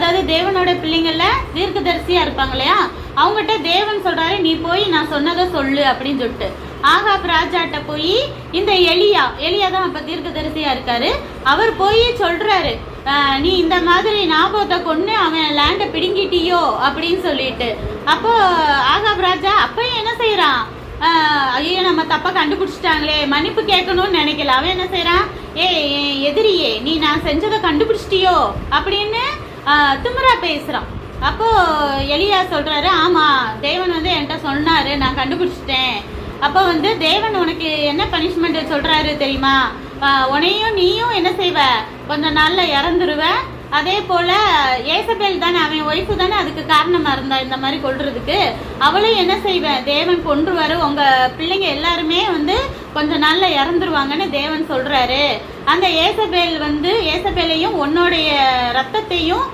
அதாவது தேவனோட பிள்ளைங்கள தீர்க்கதரிசியா இருப்பாங்க இல்லையா, அவங்ககிட்ட தேவன் சொல்றாரு நீ போய் நான் சொன்னதை சொல்லு அப்படின்னு சொல்லிட்டு ஆகாப் ராஜாட்ட போய் இந்த எலியா தான் அப்ப தீர்க்கதரிசியா இருக்காரு, அவர் போய் சொல்றாரு நீ இந்த மாதிரி நாபோத்தை கொண்டு அவன் லேண்டை பிடுங்கிட்டியோ அப்படின்னு சொல்லிட்டு. அப்போ ஆகாப் ராஜா அப்பயும் என்ன செய்யறான், ஐயோ நம்ம தப்பா கண்டுபிடிச்சிட்டாங்களே மன்னிப்பு கேட்கணும்னு நினைக்கல. அவன் என்ன செய்யறான், எதிரியே நீ நான் செஞ்சதை கண்டுபிடிச்சிட்டியோ அப்படின்னு திமிரா பேசுறான். அப்போ எலியா சொல்றாரு ஆமா தேவன் என்கிட்ட சொன்னாரு நான் கண்டுபிடிச்சிட்டேன். அப்போ தேவன் உனக்கு என்ன பனிஷ்மெண்ட் சொல்றாரு தெரியுமா, உன்னையும் நீயும் என்ன செய்வ கொஞ்ச நாள்ல இறந்துருவ. அதே போல ஏசபேல் தானே அவன் ஒய்ஃபு தானே அதுக்கு காரணமா இருந்தா இந்த மாதிரி கொல்றதுக்கு, அவளையும் என்ன செய்வேன் தேவன் கொன்றுவாரு, உங்க பிள்ளைங்க எல்லாருமே கொஞ்ச நாள்ல இறந்துருவாங்கன்னு தேவன் சொல்றாரு. அந்த ஏசபேலையும் உன்னுடைய ரத்தத்தையும்